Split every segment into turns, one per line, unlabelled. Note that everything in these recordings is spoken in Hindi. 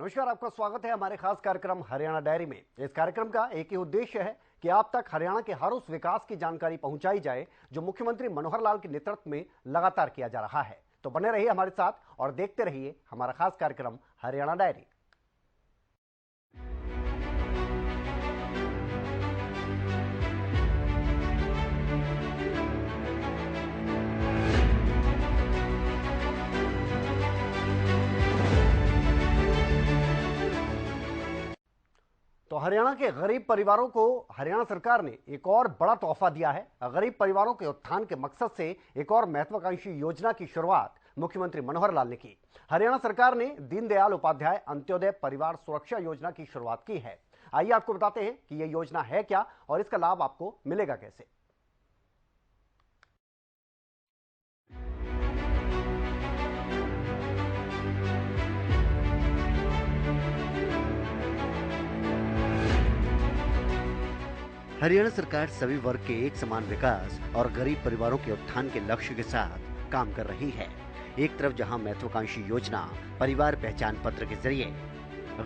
नमस्कार, आपका स्वागत है हमारे खास कार्यक्रम हरियाणा डायरी में। इस कार्यक्रम का एक ही उद्देश्य है कि आप तक हरियाणा के हर उस विकास की जानकारी पहुंचाई जाए जो मुख्यमंत्री मनोहर लाल के नेतृत्व में लगातार किया जा रहा है। तो बने रहिए हमारे साथ और देखते रहिए हमारा खास कार्यक्रम हरियाणा डायरी। तो हरियाणा के गरीब परिवारों को हरियाणा सरकार ने एक और बड़ा तोहफा दिया है। गरीब परिवारों के उत्थान के मकसद से एक और महत्वाकांक्षी योजना की शुरुआत मुख्यमंत्री मनोहर लाल ने की। हरियाणा सरकार ने दीनदयाल उपाध्याय अंत्योदय परिवार सुरक्षा योजना की शुरुआत की है। आइए आपको बताते हैं कि यह योजना है क्या और इसका लाभ आपको मिलेगा कैसे। हरियाणा सरकार सभी वर्ग के एक समान विकास और गरीब परिवारों के उत्थान के लक्ष्य के साथ काम कर रही है। एक तरफ जहां महत्वाकांक्षी योजना परिवार पहचान पत्र के जरिए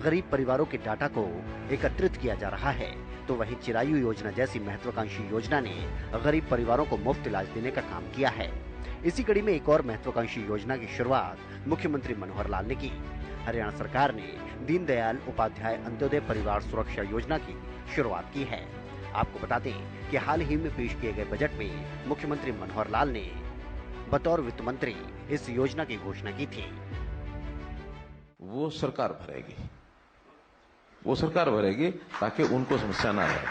गरीब परिवारों के डाटा को एकत्रित किया जा रहा है, तो वहीं चिरायु योजना जैसी महत्वाकांक्षी योजना ने गरीब परिवारों को मुफ्त इलाज देने का काम किया है। इसी कड़ी में एक और महत्वाकांक्षी योजना की शुरुआत मुख्यमंत्री मनोहर लाल ने की। हरियाणा सरकार ने दीनदयाल उपाध्याय अंत्योदय परिवार सुरक्षा योजना की शुरुआत की है। आपको बता दें कि हाल ही में पेश किए गए बजट में मुख्यमंत्री मनोहर लाल ने बतौर वित्त मंत्री इस योजना की घोषणा की थी।
वो सरकार भरेगी ताकि उनको समस्या ना रहे।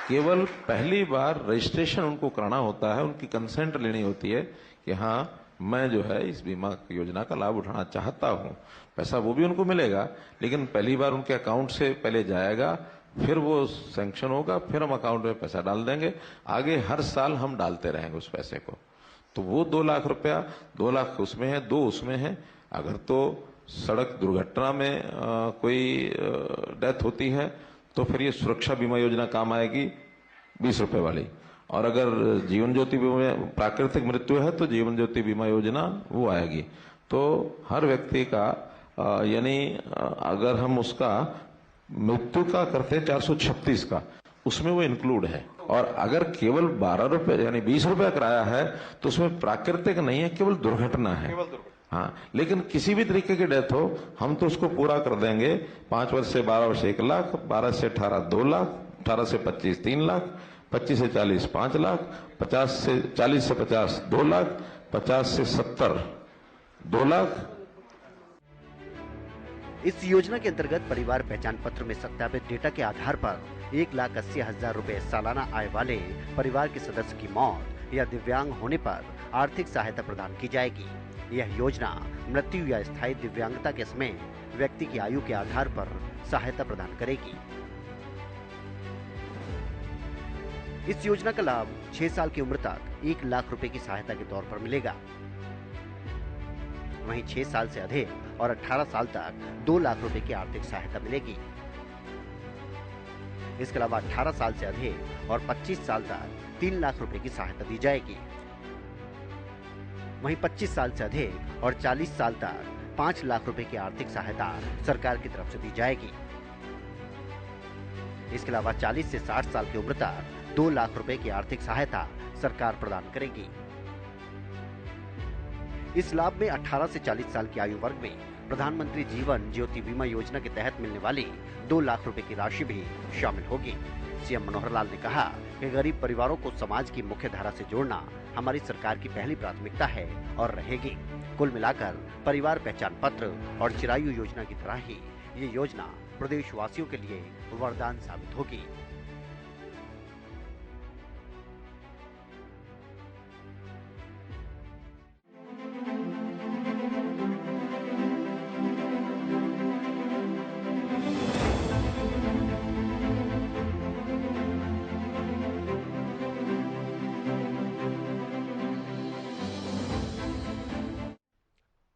केवल पहली बार रजिस्ट्रेशन उनको कराना होता है, उनकी कंसेंट लेनी होती है कि हाँ मैं जो है इस बीमा योजना का लाभ उठाना चाहता हूँ। पैसा वो भी उनको मिलेगा, लेकिन पहली बार उनके अकाउंट से पहले जाएगा, फिर वो सैंक्शन होगा, फिर हम अकाउंट में पैसा डाल देंगे। आगे हर साल हम डालते रहेंगे उस पैसे को। तो वो 2 लाख रुपया, 2 लाख उसमें है, 2 उसमें है। अगर तो सड़क दुर्घटना में कोई डेथ होती है तो फिर ये सुरक्षा बीमा योजना काम आएगी 20 रुपए वाली। और अगर जीवन ज्योति बीमा प्राकृतिक मृत्यु है तो जीवन ज्योति बीमा योजना वो आएगी। तो हर व्यक्ति का यानी अगर हम उसका मृत्यु का करते 436 का, उसमें वो इंक्लूड है। और अगर केवल 12 रुपए यानी 20 रुपए कराया है तो उसमें प्राकृतिक नहीं है, केवल दुर्घटना है। हाँ, लेकिन किसी भी तरीके की डेथ हो हम तो उसको पूरा कर देंगे। 5 वर्ष से 12 वर्ष 1 लाख, 12 से 18 2 लाख, 18 से 25 3 लाख, 25 से 40 5 लाख, 40 से 50 2 लाख, 50 से 70 2 लाख।
इस योजना के अंतर्गत परिवार पहचान पत्र में सत्यापित डेटा के आधार पर 1,80,000 रुपए सालाना आय वाले परिवार के सदस्य की मौत या दिव्यांग होने पर आर्थिक सहायता प्रदान की जाएगी। यह योजना मृत्यु या स्थायी दिव्यांगता के समय व्यक्ति की आयु के आधार पर सहायता प्रदान करेगी। इस योजना का लाभ 6 साल की उम्र तक 1 लाख रुपए की सहायता के तौर पर मिलेगा। वहीं 6 साल से अधिक और 18 साल तक 2 लाख रुपए की आर्थिक सहायता मिलेगी। इसके अलावा 18 साल से अधिक और 25 साल तक 3 लाख रुपए की सहायता दी जाएगी। वहीं 25 साल से अधिक और 40 साल तक 5 लाख रुपए की आर्थिक सहायता सरकार की तरफ से दी जाएगी। इसके अलावा 40 से 60 साल की उम्र तक 2 लाख रुपए की आर्थिक सहायता सरकार प्रदान करेगी। इस लाभ में 18 से 40 साल की आयु वर्ग में प्रधानमंत्री जीवन ज्योति बीमा योजना के तहत मिलने वाली 2 लाख रुपए की राशि भी शामिल होगी। सीएम मनोहर लाल ने कहा कि गरीब परिवारों को समाज की मुख्य धारा से जोड़ना हमारी सरकार की पहली प्राथमिकता है और रहेगी। कुल मिलाकर परिवार पहचान पत्र और चिरायु योजना की तरह ही ये योजना प्रदेशवासियों के लिए वरदान साबित होगी।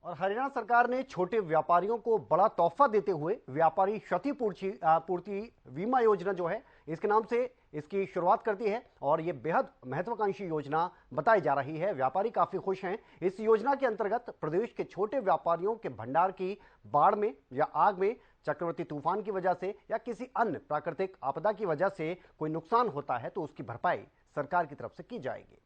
और हरियाणा सरकार ने छोटे व्यापारियों को बड़ा तोहफा देते हुए व्यापारी क्षतिपूर्ति बीमा योजना जो है इसके नाम से इसकी शुरुआत करती है और ये बेहद महत्वाकांक्षी योजना बताई जा रही है। व्यापारी काफी खुश हैं। इस योजना के अंतर्गत प्रदेश के छोटे व्यापारियों के भंडार की बाढ़ में या आग में
चक्रवर्ती तूफान की वजह से या किसी अन्य प्राकृतिक आपदा की वजह से कोई नुकसान होता है तो उसकी भरपाई सरकार की तरफ से की जाएगी।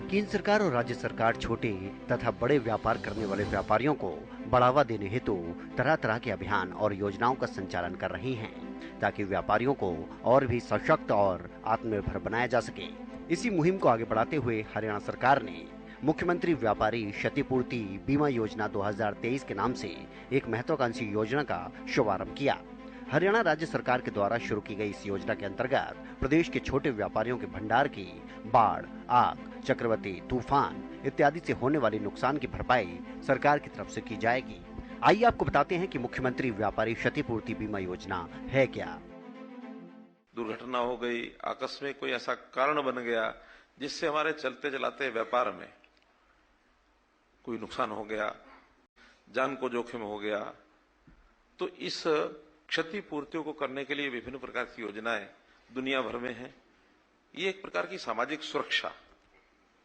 केंद्र सरकार और राज्य सरकार छोटे तथा बड़े व्यापार करने वाले व्यापारियों को बढ़ावा देने हेतु तरह तरह के अभियान और योजनाओं का संचालन कर रही हैं, ताकि व्यापारियों को और भी सशक्त और आत्मनिर्भर बनाया जा सके। इसी मुहिम को आगे बढ़ाते हुए हरियाणा सरकार ने मुख्यमंत्री व्यापारी क्षतिपूर्ति बीमा योजना 2023 के नाम से एक महत्वाकांक्षी योजना का शुभारंभ किया। हरियाणा राज्य सरकार के द्वारा शुरू की गई इस योजना के अंतर्गत प्रदेश के छोटे व्यापारियों के भंडार की बाढ़, आग, चक्रवाती तूफान इत्यादि से होने वाली नुकसान की भरपाई सरकार की तरफ से की जाएगी। आइए आपको बताते हैं कि मुख्यमंत्री व्यापारी क्षतिपूर्ति बीमा योजना है क्या।
दुर्घटना हो गई, आकस्मिक कोई ऐसा कारण बन गया जिससे हमारे चलते चलाते व्यापार में कोई नुकसान हो गया, जान को जोखिम हो गया, तो इस क्षतिपूर्तियों को करने के लिए विभिन्न प्रकार की योजनाएं दुनिया भर में हैं। ये एक प्रकार की सामाजिक सुरक्षा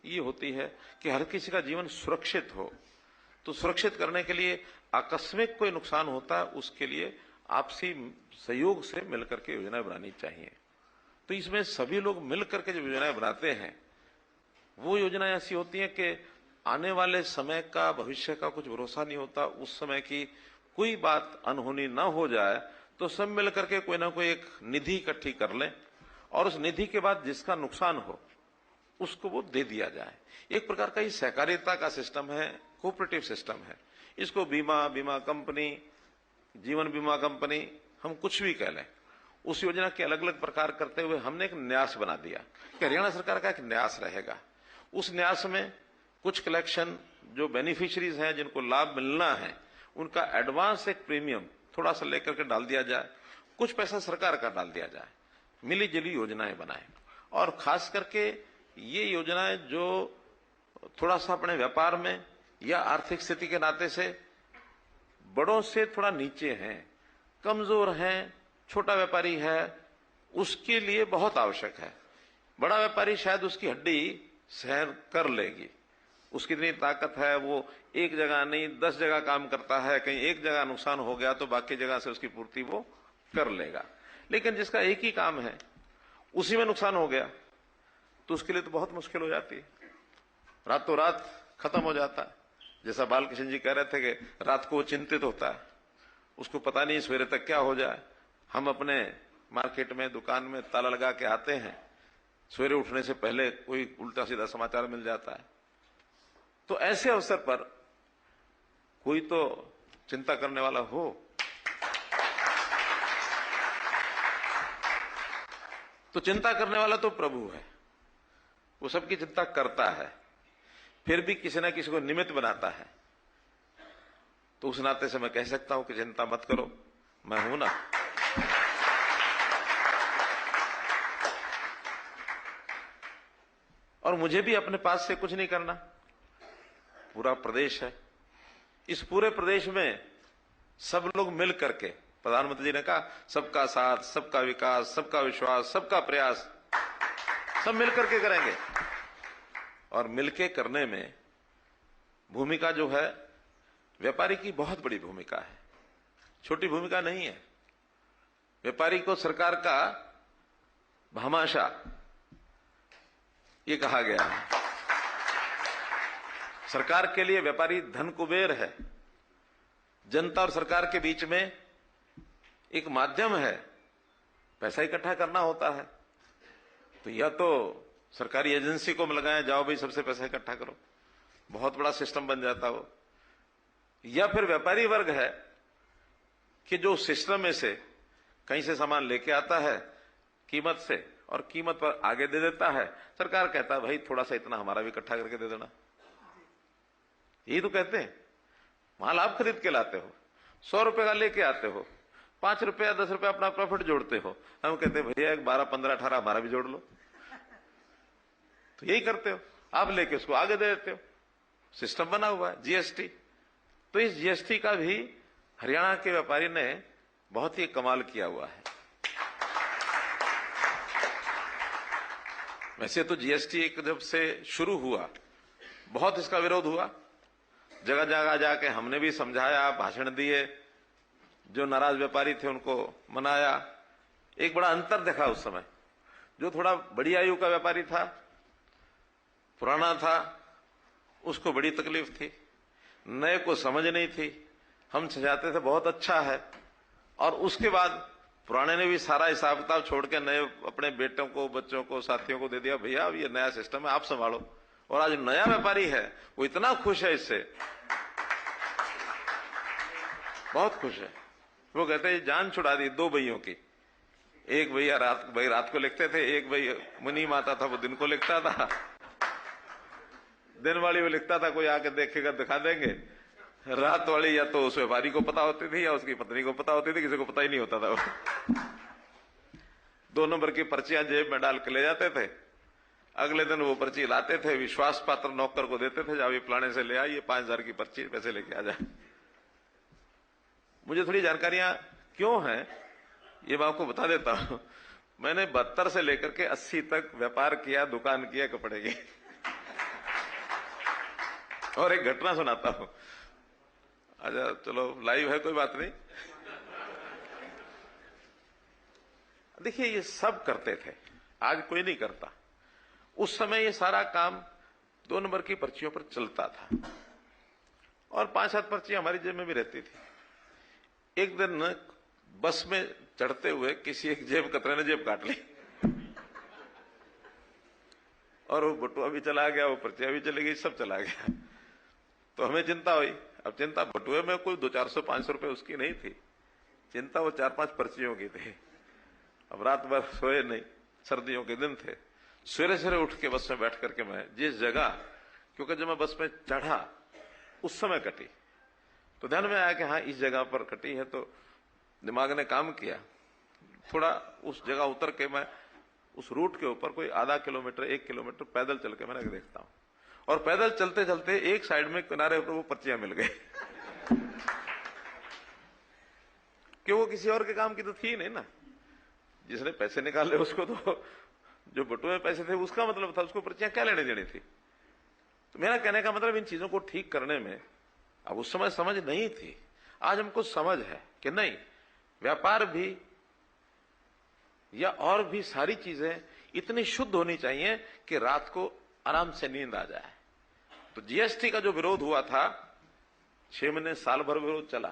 ये होती है कि हर किसी का जीवन सुरक्षित हो। तो सुरक्षित करने के लिए आकस्मिक कोई नुकसान होता है, उसके लिए आपसी सहयोग से मिलकर के योजनाएं बनानी चाहिए। तो इसमें सभी लोग मिलकर के जो योजनाएं बनाते हैं वो योजनाएं ऐसी होती हैं कि आने वाले समय का, भविष्य का कुछ भरोसा नहीं होता। उस समय की कोई बात अनहोनी ना हो जाए तो सब मिलकर के कोई ना कोई एक निधि इकट्ठी कर लें और उस निधि के बाद जिसका नुकसान हो उसको वो दे दिया जाए। एक प्रकार का ये सहकारिता का सिस्टम है, कोऑपरेटिव सिस्टम है। इसको बीमा कंपनी, जीवन बीमा कंपनी, हम कुछ भी कह लें, उस योजना के अलग अलग प्रकार करते हुए हमने एक न्यास बना दिया कि हरियाणा सरकार का एक न्यास रहेगा। उस न्यास में कुछ कलेक्शन जो बेनिफिशियरीज हैं, जिनको लाभ मिलना है, उनका एडवांस एक प्रीमियम थोड़ा सा लेकर के डाल दिया जाए, कुछ पैसा सरकार का डाल दिया जाए, मिली जुली योजनाएं बनाएं। और खास करके ये योजनाएं जो थोड़ा सा अपने व्यापार में या आर्थिक स्थिति के नाते से बड़ों से थोड़ा नीचे हैं, कमजोर हैं, छोटा व्यापारी है, उसके लिए बहुत आवश्यक है। बड़ा व्यापारी शायद उसकी हड्डी सहन कर लेगी, उसकी इतनी ताकत है, वो एक जगह नहीं 10 जगह काम करता है, कहीं एक जगह नुकसान हो गया तो बाकी जगह से उसकी पूर्ति वो कर लेगा। लेकिन जिसका एक ही काम है उसी में नुकसान हो गया तो उसके लिए तो बहुत मुश्किल हो जाती है, रातों रात खत्म हो जाता है। जैसा बालकृष्ण जी कह रहे थे कि रात को वो चिंतित होता है, उसको पता नहीं सवेरे तक क्या हो जाए। हम अपने मार्केट में, दुकान में ताला लगा के आते हैं, सवेरे उठने से पहले कोई उल्टा सीधा समाचार मिल जाता है। तो ऐसे अवसर पर कोई तो चिंता करने वाला हो। तो चिंता करने वाला तो प्रभु है, वो सबकी चिंता करता है, फिर भी किसी ना किसी को निमित्त बनाता है। तो उस नाते से मैं कह सकता हूं कि चिंता मत करो, मैं हूं ना। और मुझे भी अपने पास से कुछ नहीं करना, पूरा प्रदेश है, इस पूरे प्रदेश में सब लोग मिल करके, प्रधानमंत्री जी ने कहा सबका साथ, सबका विकास, सबका विश्वास, सबका प्रयास, सब मिलकर के करेंगे। और मिलके करने में भूमिका जो है व्यापारी की बहुत बड़ी भूमिका है, छोटी भूमिका नहीं है। व्यापारी को सरकार का भामाशाह ये कहा गया है। सरकार के लिए व्यापारी धन कुबेर है, जनता और सरकार के बीच में एक माध्यम है, पैसा इकट्ठा करना होता है। तो या तो सरकारी एजेंसी को लगाया, जाओ भाई सबसे पैसा इकट्ठा करो, बहुत बड़ा सिस्टम बन जाता हो। या फिर व्यापारी वर्ग है कि जो सिस्टम में से कहीं से सामान लेके आता है कीमत से और कीमत पर आगे दे देता है, सरकार कहता है भाई थोड़ा सा इतना हमारा भी इकट्ठा करके दे देना। यही तो कहते हैं, माल आप खरीद के लाते हो, 100 रुपए का लेके आते हो, 5 रुपया 10 रुपया अपना प्रॉफिट जोड़ते हो, हम कहते हैं भैया 12, 15, 18 हमारा भी जोड़ लो। तो यही करते हो, आप लेके उसको आगे दे देते हो। सिस्टम बना हुआ है जीएसटी। तो इस जीएसटी का भी हरियाणा के व्यापारी ने बहुत ही कमाल किया हुआ है। वैसे तो जीएसटी जब से शुरू हुआ बहुत इसका विरोध हुआ, जगह जगह जाके हमने भी समझाया, भाषण दिए, जो नाराज व्यापारी थे उनको मनाया। एक बड़ा अंतर देखा उस समय, जो थोड़ा बड़ी आयु का व्यापारी था, पुराना था, उसको बड़ी तकलीफ थी, नए को समझ नहीं थी। हम समझाते थे बहुत अच्छा है, और उसके बाद पुराने ने भी सारा हिसाब किताब छोड़ के नए अपने बेटों को, बच्चों को, साथियों को दे दिया, भैया अब ये नया सिस्टम है, आप संभालो। और आज नया व्यापारी है वो इतना खुश है इससे, बहुत खुश है। वो कहते हैं जान छुड़ा दी दो भैयों की। एक भैया रात को लिखते थे, एक भैया मुनी माता था वो दिन को लिखता था। दिन वाली वो लिखता था, कोई आके देखेगा दिखा देंगे। रात वाली या तो उस व्यापारी को पता होती थी या उसकी पत्नी को पता होती थी, किसी को पता ही नहीं होता था वो। 2 नंबर की पर्चियां जेब में डाल के ले जाते थे। अगले दिन वो पर्ची लाते थे, विश्वास पात्र नौकर को देते थे, जाओ ये फलाने से ले आइए, 5000 की पर्ची, पैसे लेके आ जाए। मुझे थोड़ी जानकारियां क्यों हैं ये मैं आपको बता देता हूं। मैंने 72 से लेकर के 80 तक व्यापार किया, दुकान किया कपड़े की। और एक घटना सुनाता हूं। अच्छा चलो लाइव है, कोई बात नहीं। देखिए ये सब करते थे, आज कोई नहीं करता। उस समय ये सारा काम 2 नंबर की पर्चियों पर चलता था, और 5-7 पर्चियां हमारी जेब में भी रहती थी। एक दिन बस में चढ़ते हुए किसी एक जेब कतरे ने जेब काट ली, और वो बटुआ भी चला गया, वो पर्चियां भी चली गई, सब चला गया। तो हमें चिंता हुई। अब चिंता बटुए में कोई 200-400-500 रुपए उसकी नहीं थी, चिंता वो 4-5 पर्चियों की थी। अब रात भर सोए नहीं, सर्दियों के दिन थे। सवेरे सवेरे उठ के बस में बैठ करके मैं जिस जगह, क्योंकि जब मैं बस में चढ़ा उस समय कटी, तो ध्यान में आया कि हाँ इस जगह पर कटी है। तो दिमाग ने काम किया, थोड़ा उस जगह उतर के मैं उस रूट के ऊपर कोई आधा किलोमीटर 1 किलोमीटर पैदल चल के मैंने देखता हूं, और पैदल चलते चलते एक साइड में किनारे पर वो पर्चियां मिल गई। कि वो किसी और के काम की तो थी नहीं ना, जिसने पैसे निकाले उसको तो, जो बटुए में पैसे थे उसका मतलब था, उसको पर्चियां क्या लेने देनी थी। तो मेरा कहने का मतलब इन चीजों को ठीक करने में अब उस समय समझ नहीं थी, आज हमको समझ है कि नहीं, व्यापार भी या और भी सारी चीजें इतनी शुद्ध होनी चाहिए कि रात को आराम से नींद आ जाए। तो जीएसटी का जो विरोध हुआ था 6 महीने साल भर विरोध चला।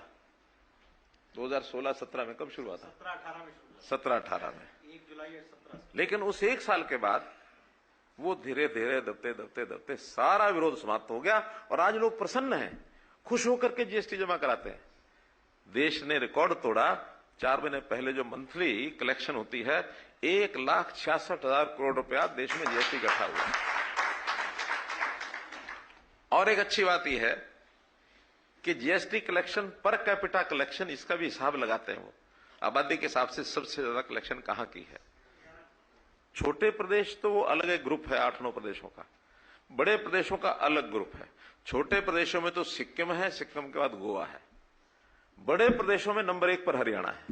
2016-17 में कब शुरू हुआ था? 17-18 में,
1 जुलाई 17।
लेकिन उस 1 साल के बाद वो धीरे धीरे दबते दबते दबते सारा विरोध समाप्त हो गया, और आज लोग प्रसन्न हैं, खुश होकर के जीएसटी जमा कराते हैं। देश ने रिकॉर्ड तोड़ा। 4 महीने पहले जो मंथली कलेक्शन होती है, 1,66,000 करोड़ रुपया देश में जीएसटी इकट्ठा हुआ। और एक अच्छी बात यह है कि GST collection per capita collection, इसका भी हिसाब लगाते हैं वो, आबादी के हिसाब से सबसे ज्यादा कलेक्शन कहां की है। छोटे प्रदेश तो वो अलग एक ग्रुप है 8-9 प्रदेशों का, बड़े प्रदेशों का अलग ग्रुप है। छोटे प्रदेशों में तो सिक्किम है, सिक्किम के बाद गोवा है। बड़े प्रदेशों में नंबर 1 पर हरियाणा है।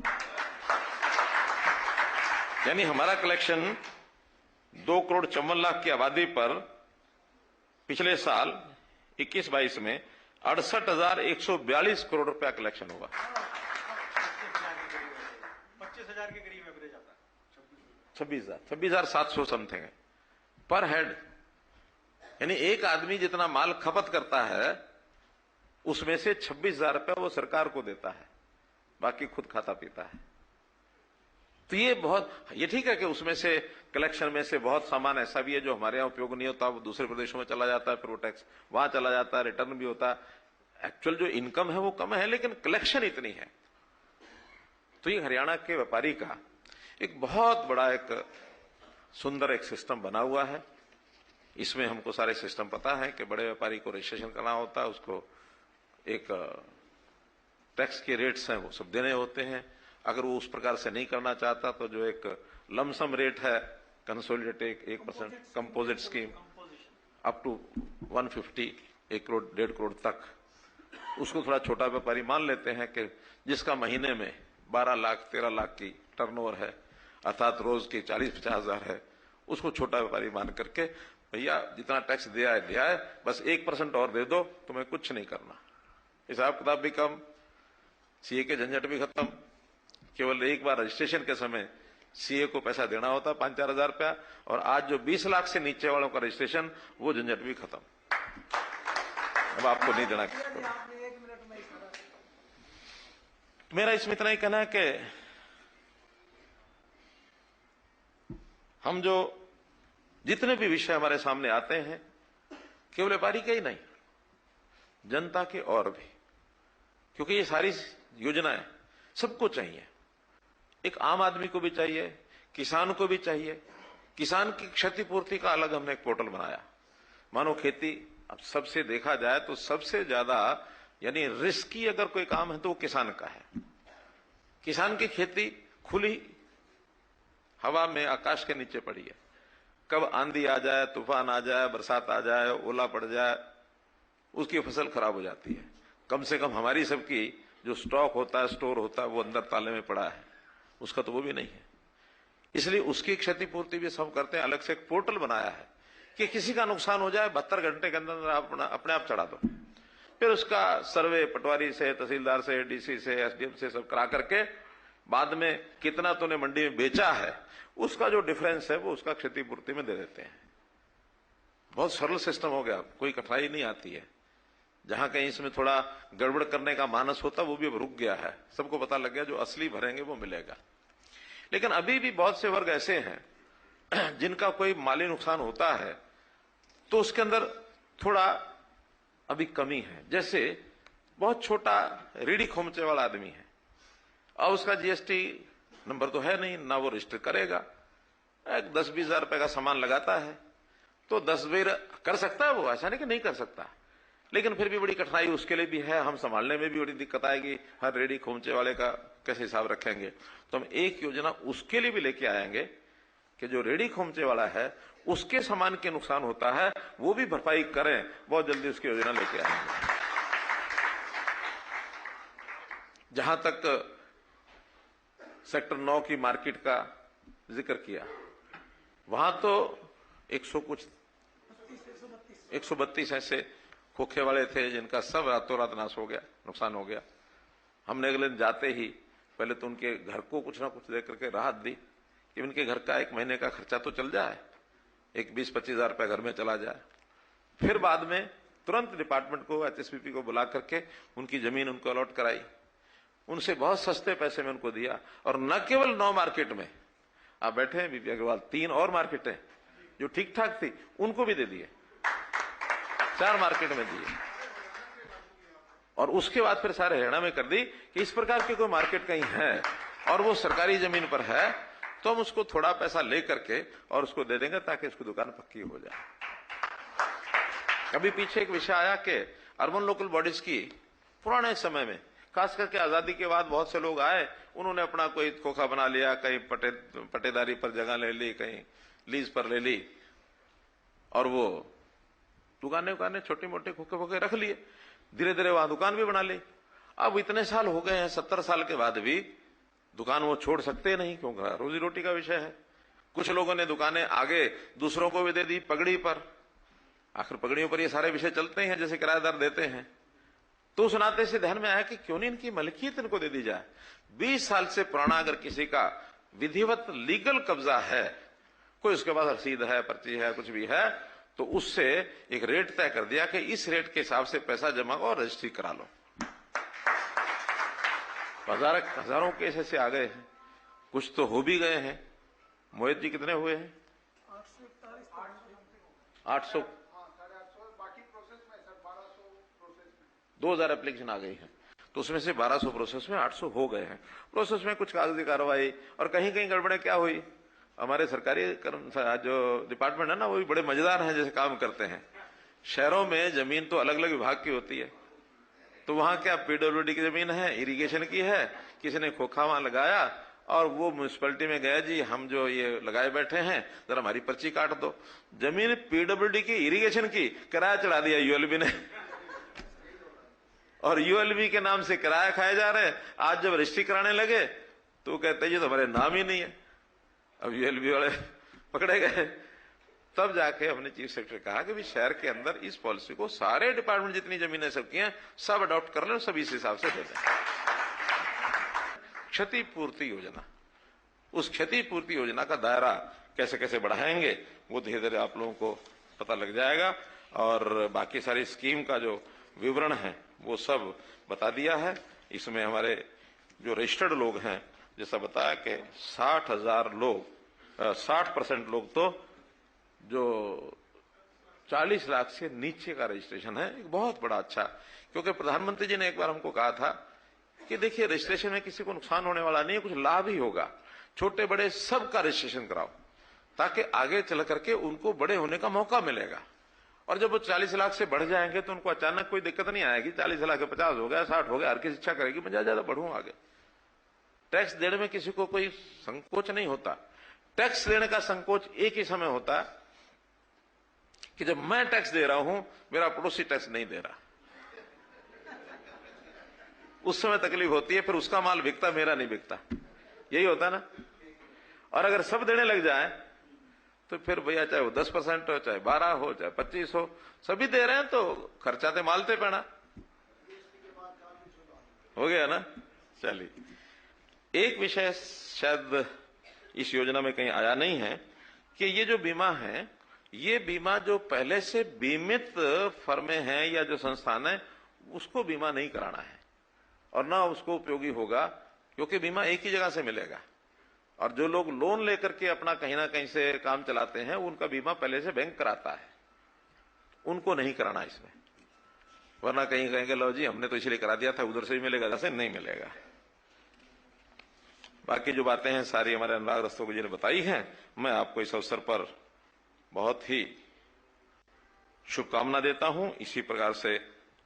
यानी हमारा कलेक्शन 2,54,00,000 की आबादी पर पिछले साल 21-22 में 68,142 करोड़ रुपया कलेक्शन हुआ।
25,000 के करीब एवरेज आता है।
26,700 समथिंग है पर हेड। यानी एक आदमी जितना माल खपत करता है उसमें से 26,000 रुपया वो सरकार को देता है, बाकी खुद खाता पीता है। तो ये ठीक है कि उसमें से कलेक्शन में से बहुत सामान ऐसा भी है जो हमारे यहां उपयोग नहीं होता, वो दूसरे प्रदेशों में चला जाता है, फिर वो टैक्स वहां चला जाता है, रिटर्न भी होता है। एक्चुअल जो इनकम है वो कम है, लेकिन कलेक्शन इतनी है। तो ये हरियाणा के व्यापारी का एक बहुत बड़ा एक सुंदर एक सिस्टम बना हुआ है। इसमें हमको सारे सिस्टम पता है कि बड़े व्यापारी को रजिस्ट्रेशन करना होता है, उसको एक टैक्स के रेट्स हैं वो सब देने होते हैं। अगर वो उस प्रकार से नहीं करना चाहता तो जो एक लमसम रेट है consolidated 1% composite scheme up to 150, 1 crore 1.5 crore तक, उसको थोड़ा छोटा व्यापारी मान लेते हैं कि जिसका महीने में 12 लाख 13 लाख की टर्नओवर है, अर्थात रोज की 40-50 हजार है, उसको छोटा व्यापारी मान करके भैया जितना टैक्स दिया है, बस 1% और दे दो, तुम्हें कुछ नहीं करना। हिसाब किताब भी कम, सीए के झंझट भी खत्म, केवल एक बार रजिस्ट्रेशन के समय सीए को पैसा देना होता 5-4 हजार रुपया, और आज जो 20 लाख से नीचे वालों का रजिस्ट्रेशन, वो झंझट भी खत्म, अब आपको नहीं देना। मेरा इसमें इतना ही कहना है कि हम जो जितने भी विषय हमारे सामने आते हैं, केवल व्यापारी के ही नहीं, जनता के और भी, क्योंकि ये सारी योजनाएं सबको चाहिए। एक आम आदमी को भी चाहिए, किसान को भी चाहिए। किसान की क्षतिपूर्ति का अलग हमने एक पोर्टल बनाया। मानो खेती, अब सबसे देखा जाए तो सबसे ज्यादा यानी रिस्की अगर कोई काम है तो वो किसान का है। किसान की खेती खुली हवा में, आकाश के नीचे पड़ी है। कब आंधी आ जाए, तूफान आ जाए, बरसात आ जाए, ओला पड़ जाए, उसकी फसल खराब हो जाती है। कम से कम हमारी सबकी जो स्टॉक होता है, स्टोर होता है, वो अंदर ताले में पड़ा है, उसका तो वो भी नहीं है। इसलिए उसकी क्षतिपूर्ति भी सब करते हैं। अलग से एक पोर्टल बनाया है कि किसी का नुकसान हो जाए 72 घंटे के अंदर अपने आप चढ़ा दो। फिर उसका सर्वे पटवारी से, तहसीलदार से, डीसी से, एसडीएम से सब करा करके बाद में कितना तूने मंडी में बेचा है, उसका जो डिफरेंस है वो उसका क्षतिपूर्ति में दे देते हैं। बहुत सरल सिस्टम हो गया, कोई कठिनाई नहीं आती है। जहां कहीं इसमें थोड़ा गड़बड़ करने का मानस होता, वो भी अब रुक गया है। सबको पता लग गया जो असली भरेंगे वो मिलेगा। लेकिन अभी भी बहुत से वर्ग ऐसे हैं जिनका कोई माली नुकसान होता है तो उसके अंदर थोड़ा अभी कमी है। जैसे बहुत छोटा रेडी खोमचे वाला आदमी है, और उसका जीएसटी नंबर तो है नहीं, ना वो रजिस्टर करेगा, 10-20 हजार रुपए का सामान लगाता है तो 10 बेर कर सकता है वो, ऐसा नहीं कि नहीं कर सकता, लेकिन फिर भी बड़ी कठिनाई उसके लिए भी है। हम संभालने में भी बड़ी दिक्कत आएगी। हर रेडी खोमचे वाले का कैसे हिसाब रखेंगे? तो हम एक योजना उसके लिए भी लेके आएंगे कि जो रेडी खोमचे वाला है उसके सामान के नुकसान होता है वो भी भरपाई करें। बहुत जल्दी उसकी योजना लेके आएंगे। जहां तक सेक्टर 9 की मार्केट का जिक्र किया, वहां तो 132 ऐसे खोखे वाले थे जिनका सब रातों रात नाश हो गया, नुकसान हो गया। हमने अगले दिन जाते ही पहले तो उनके घर को कुछ ना कुछ दे करके राहत दी कि उनके घर का एक महीने का खर्चा तो चल जाए, एक 20-25 हजार रुपया घर में चला जाए। फिर बाद में तुरंत डिपार्टमेंट को, एचएसपीपी को बुला करके उनकी जमीन उनको अलॉट कराई, उनसे बहुत सस्ते पैसे में उनको दिया। और न केवल 9 मार्केट में, आप बैठे हैं बीपी अग्रवाल, 3 और मार्केटें जो ठीक ठाक थी उनको भी दे दिए, 4 मार्केट में दिए। और उसके बाद फिर सारे हरियाणा में कर दी कि इस प्रकार की कोई मार्केट कहीं है और वो सरकारी जमीन पर है तो हम उसको थोड़ा पैसा ले करके और उसको दे देंगे ताकि उसकी दुकान पक्की हो जाए। अभी पीछे एक विषय आया कि अर्बन लोकल बॉडीज की पुराने समय में, खास करके आजादी के बाद बहुत से लोग आए, उन्होंने अपना कोई खोखा बना लिया, कहीं पटेदारी पर जगह ले ली, कहीं लीज पर ले ली, और वो दुकानें छोटी मोटी खोखे रख लिए। धीरे धीरे वहां दुकान भी बना ली। अब इतने साल हो गए हैं, 70 साल के बाद भी दुकान वो छोड़ सकते नहीं, क्योंकि रोजी रोटी का विषय है। कुछ लोगों ने दुकानें आगे दूसरों को भी दे दी पगड़ी पर। आखिर पगड़ियों पर ये सारे विषय चलते हैं, जैसे किराएदार देते हैं। तो सुनाते से ध्यान में आया कि क्यों नहीं इनकी मलकियत इनको दे दी जाए। 20 साल से पुराना अगर किसी का विधिवत लीगल कब्जा है, कोई उसके पास रसीद है, पर्ची है, कुछ भी है, तो उससे एक रेट तय कर दिया कि इस रेट के हिसाब से पैसा जमा करो और रजिस्ट्री करा लो। हजारों केस ऐसे आ गए हैं, कुछ तो हो भी गए हैं। मोहित जी कितने हुए हैं? 800, 2000 एप्लीकेशन आ गई है, तो उसमें से 1200 प्रोसेस में, 800 हो गए हैं। प्रोसेस में कुछ कागजी कार्रवाई और कहीं कहीं गड़बड़े क्या हुई। हमारे सरकारी जो डिपार्टमेंट है ना, वो भी बड़े मजेदार हैं, जैसे काम करते हैं। शहरों में जमीन तो अलग अलग विभाग की होती है, तो वहां क्या पीडब्ल्यूडी की जमीन है, इरिगेशन की है, किसी ने खोखा वहां लगाया और वो म्यूनिसिपैलिटी में गया, जी हम जो ये लगाए बैठे हैं जरा हमारी पर्ची काट दो। जमीन पीडब्ल्यूडी की, इरिगेशन की, किराया चढ़ा दिया यूएलबी ने और यूएलबी के नाम से किराया खाए जा रहे हैं। आज जब रजिस्ट्री कराने लगे तो कहते हैं ये तो हमारे नाम ही नहीं है। अब यूएलबी वाले पकड़े गए। तब जाके हमने चीफ सेक्रेटरी कहा कि भी शहर के अंदर इस पॉलिसी को सारे डिपार्टमेंट जितनी जमीनें सबकी हैं सब अडॉप्ट कर लें, सब इस हिसाब से दे दें। क्षतिपूर्ति योजना, उस क्षतिपूर्ति योजना का दायरा कैसे कैसे बढ़ाएंगे वो धीरे धीरे आप लोगों को पता लग जाएगा। और बाकी सारी स्कीम का जो विवरण है वो सब बता दिया है। इसमें हमारे जो रजिस्टर्ड लोग हैं, जैसा बताया कि 60,000 लोग, 60% लोग तो जो 40 लाख से नीचे का रजिस्ट्रेशन है, एक बहुत बड़ा अच्छा। क्योंकि प्रधानमंत्री जी ने एक बार हमको कहा था कि देखिए रजिस्ट्रेशन में किसी को नुकसान होने वाला नहीं है, कुछ लाभ ही होगा। छोटे बड़े सबका रजिस्ट्रेशन कराओ ताकि आगे चल करके उनको बड़े होने का मौका मिलेगा। और जब वो 40 लाख से बढ़ जाएंगे तो उनको अचानक कोई दिक्कत नहीं आएगी। 40 लाख 50 हो गया, 60 हो गया, हर किसी इच्छा करेगी मैं ज्यादा बढ़ूं आगे। टैक्स देने में किसी को कोई संकोच नहीं होता। टैक्स देने का संकोच एक ही समय होता है कि जब मैं टैक्स दे रहा हूं, मेरा पड़ोसी टैक्स नहीं दे रहा, उस समय तकलीफ होती है। फिर उसका माल बिकता, मेरा नहीं बिकता, यही होता ना। और अगर सब देने लग जाए तो फिर भैया चाहे वो 10% हो, चाहे 12 हो, चाहे 25 हो, सभी दे रहे हैं तो खर्चाते मालते पैना हो गया ना। चलिए, एक विषय शायद इस योजना में कहीं आया नहीं है कि ये जो बीमा है, ये बीमा जो पहले से बीमित फर्में हैं या जो संस्थान है उसको बीमा नहीं कराना है और ना उसको उपयोगी होगा, क्योंकि बीमा एक ही जगह से मिलेगा। और जो लोग लोन लेकर के अपना कहीं ना कहीं से काम चलाते हैं उनका बीमा पहले से बैंक कराता है, उनको नहीं कराना इसमें। वरना कहीं कहेंगे लो जी हमने तो इसलिए करा दिया था, उधर से ही मिलेगा, जैसे नहीं मिलेगा। बाकी जो बातें हैं सारी हमारे अनुराग रस्तोगी जी ने बताई हैं। मैं आपको इस अवसर पर बहुत ही शुभकामना देता हूं। इसी प्रकार से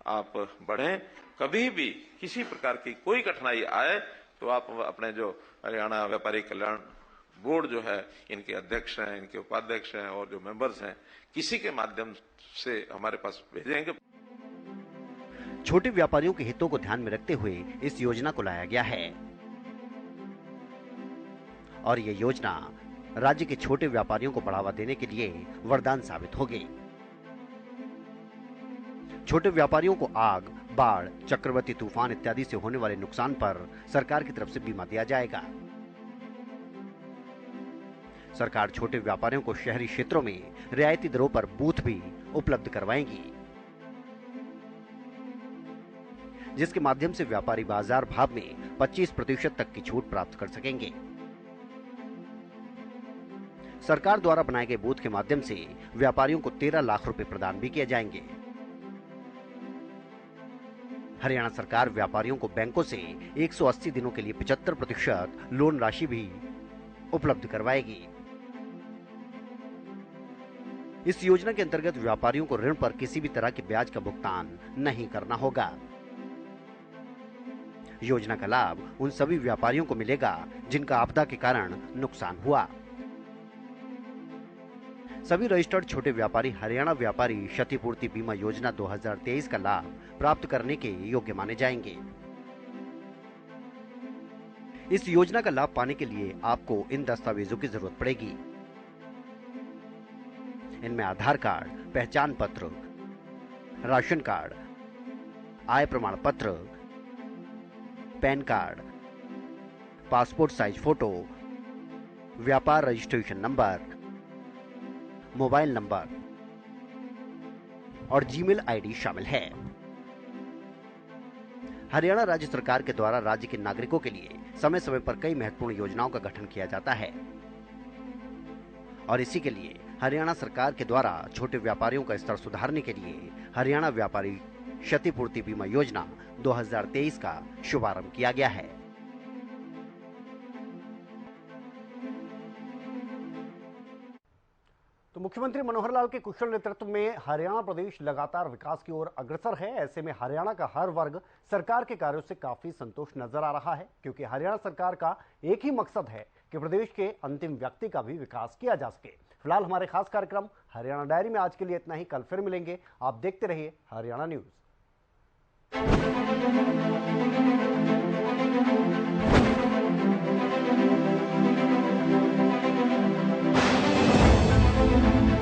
आप बढ़ें। कभी भी किसी प्रकार की कोई कठिनाई आए तो आप अपने जो हरियाणा व्यापारी कल्याण बोर्ड जो है, इनके अध्यक्ष हैं, इनके उपाध्यक्ष हैं और जो मेंबर्स हैं, किसी के माध्यम से हमारे पास भेजेंगे।
छोटे व्यापारियों के हितों को ध्यान में रखते हुए इस योजना को लाया गया है और ये योजना राज्य के छोटे व्यापारियों को बढ़ावा देने के लिए वरदान साबित होगी। छोटे व्यापारियों को आग, बाढ़, चक्रवाती तूफान इत्यादि से होने वाले नुकसान पर सरकार की तरफ से बीमा दिया जाएगा। सरकार छोटे व्यापारियों को शहरी क्षेत्रों में रियायती दरों पर बूथ भी उपलब्ध करवाएगी, जिसके माध्यम से व्यापारी बाजार भाव में 25% तक की छूट प्राप्त कर सकेंगे। सरकार द्वारा बनाए गए बूथ के माध्यम से व्यापारियों को 13 लाख रुपए प्रदान भी किए जाएंगे। हरियाणा सरकार व्यापारियों को बैंकों से 180 दिनों के लिए 75% लोन राशि भी उपलब्ध करवाएगी। इस योजना के अंतर्गत व्यापारियों को ऋण पर किसी भी तरह के ब्याज का भुगतान नहीं करना होगा। योजना का लाभ उन सभी व्यापारियों को मिलेगा जिनका आपदा के कारण नुकसान हुआ। सभी रजिस्टर्ड छोटे व्यापारी हरियाणा व्यापारी क्षतिपूर्ति बीमा योजना 2023 का लाभ प्राप्त करने के योग्य माने जाएंगे। इस योजना का लाभ पाने के लिए आपको इन दस्तावेजों की जरूरत पड़ेगी। इनमें आधार कार्ड, पहचान पत्र, राशन कार्ड, आय प्रमाण पत्र, pan card, passport size photo, व्यापार रजिस्ट्रेशन नंबर, मोबाइल नंबर और जीमेल आईडी शामिल है। हरियाणा राज्य सरकार के द्वारा राज्य के नागरिकों के लिए समय समय पर कई महत्वपूर्ण योजनाओं का गठन किया जाता है और इसी के लिए हरियाणा सरकार के द्वारा छोटे व्यापारियों का स्तर सुधारने के लिए हरियाणा व्यापारी क्षतिपूर्ति बीमा योजना 2023 का शुभारंभ किया गया है।
तो मुख्यमंत्री मनोहर लाल के कुशल नेतृत्व में हरियाणा प्रदेश लगातार विकास की ओर अग्रसर है। ऐसे में हरियाणा का हर वर्ग सरकार के कार्यों से काफी संतुष्ट नजर आ रहा है, क्योंकि हरियाणा सरकार का एक ही मकसद है कि प्रदेश के अंतिम व्यक्ति का भी विकास किया जा सके। फिलहाल हमारे खास कार्यक्रम हरियाणा डायरी में आज के लिए इतना ही। कल फिर मिलेंगे। आप देखते रहिए हरियाणा न्यूज।